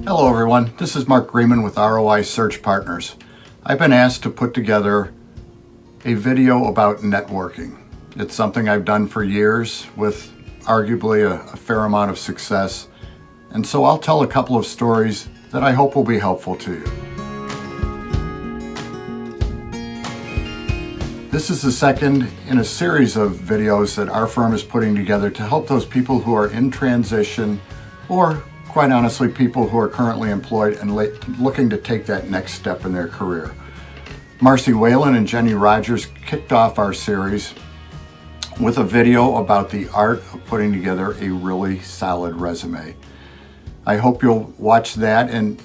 Hello everyone, this is Mark Greenman with ROI Search Partners. I've been asked to put together a video about networking. It's something I've done for years with arguably a fair amount of success, and so I'll tell a couple of stories that I hope will be helpful to you. This is the second in a series of videos that our firm is putting together to help those people who are in transition, or quite honestly, people who are currently employed and looking to take that next step in their career. Marcy Whalen and Jenny Rogers kicked off our series with a video about the art of putting together a really solid resume. I hope you'll watch that, and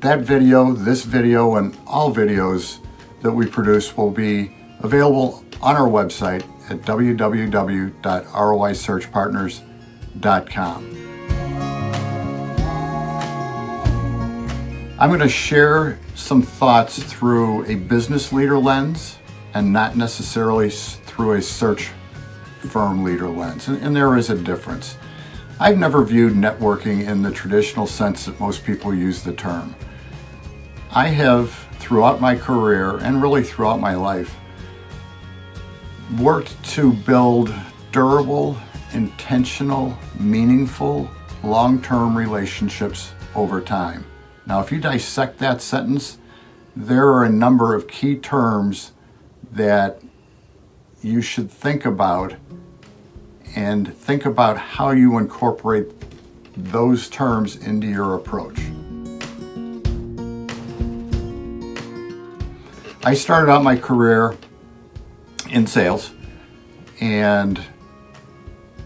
that video, this video, and all videos that we produce will be available on our website at www.roisearchpartners.com. I'm going to share some thoughts through a business leader lens and not necessarily through a search firm leader lens. And there is a difference. I've never viewed networking in the traditional sense that most people use the term. I have, throughout my career and really throughout my life, worked to build durable, intentional, meaningful, long-term relationships over time. Now, if you dissect that sentence, there are a number of key terms that you should think about, and think about how you incorporate those terms into your approach. I started out my career in sales, and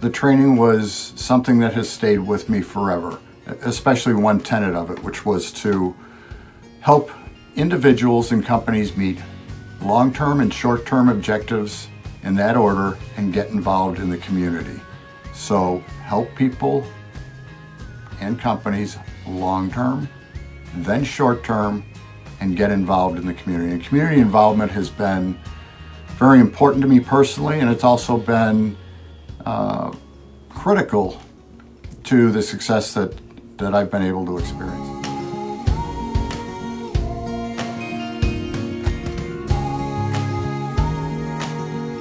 the training was something that has stayed with me forever. Especially one tenet of it, which was to help individuals and companies meet long-term and short-term objectives in that order and get involved in the community. So help people and companies long-term, then short-term, and get involved in the community. And community involvement has been very important to me personally, and it's also been critical to the success that I've been able to experience.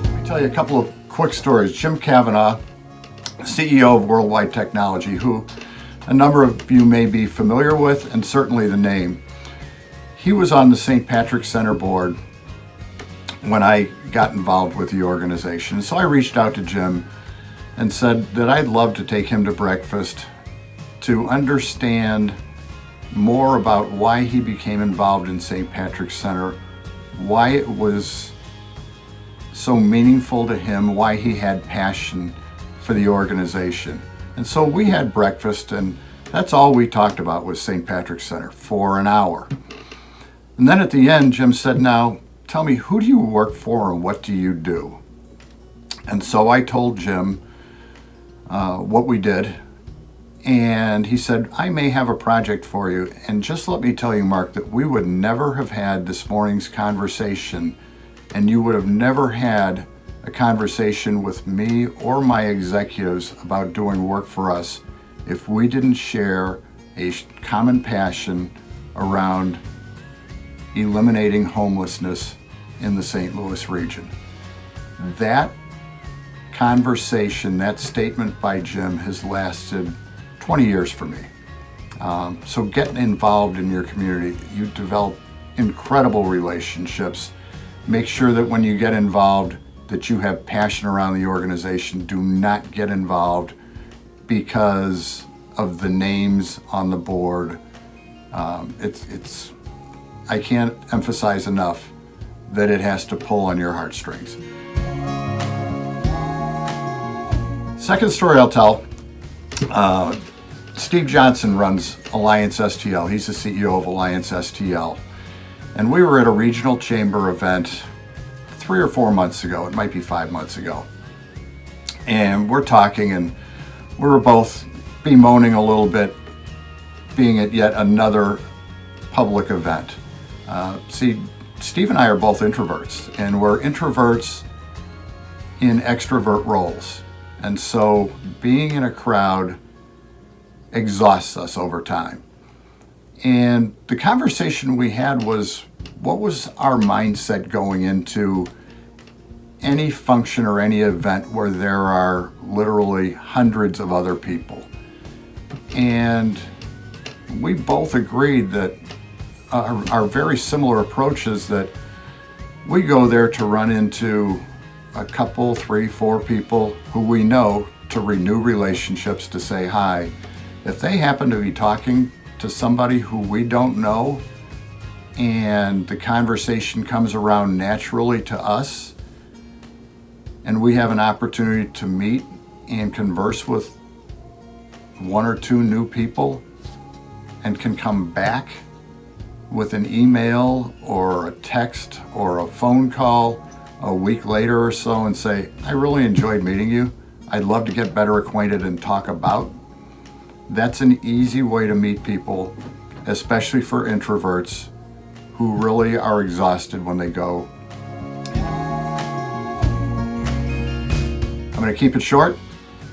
Let me tell you a couple of quick stories. Jim Kavanaugh, CEO of Worldwide Technology, who a number of you may be familiar with, and certainly the name. He was on the St. Patrick's Center board when I got involved with the organization. So I reached out to Jim and said that I'd love to take him to breakfast to understand more about why he became involved in St. Patrick's Center, why it was so meaningful to him, why he had passion for the organization. And so we had breakfast, and that's all we talked about was St. Patrick's Center for an hour. And then at the end, Jim said, "Now, tell me, who do you work for and what do you do?" And so I told Jim what we did. And he said, "I may have a project for you. And just let me tell you, Mark, that we would never have had this morning's conversation, and you would have never had a conversation with me or my executives about doing work for us if we didn't share a common passion around eliminating homelessness in the St. Louis region." That conversation, that statement by Jim has lasted 20 years for me. So getting involved in your community, you develop incredible relationships. Make sure that when you get involved, that you have passion around the organization. Do not get involved because of the names on the board. I can't emphasize enough that it has to pull on your heartstrings. Second story I'll tell. Steve Johnson runs Alliance STL. He's the CEO of Alliance STL. And we were at a regional chamber event 3 or 4 months ago. It might be 5 months ago. And we're talking, and we were both bemoaning a little bit being at yet another public event. See, Steve and I are both introverts, and we're introverts in extrovert roles. And so being in a crowd exhausts us over time. And the conversation we had was, what was our mindset going into any function or any event where there are literally hundreds of other people? And we both agreed that our very similar approach is that we go there to run into a couple, 3, 4 people who we know, to renew relationships, to say hi. If they happen to be talking to somebody who we don't know and the conversation comes around naturally to us and we have an opportunity to meet and converse with 1 or 2 new people and can come back with an email or a text or a phone call a week later or so and say, I really enjoyed meeting you. I'd love to get better acquainted and talk about. That's an easy way to meet people, especially for introverts who really are exhausted when they go. I'm going to keep it short.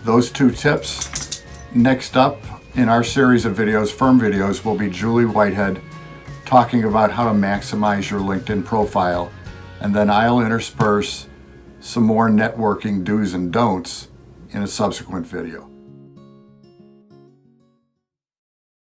Those 2 tips. Next up in our series of videos, Firm Videos, will be Julie Whitehead talking about how to maximize your LinkedIn profile. And then I'll intersperse some more networking do's and don'ts in a subsequent video.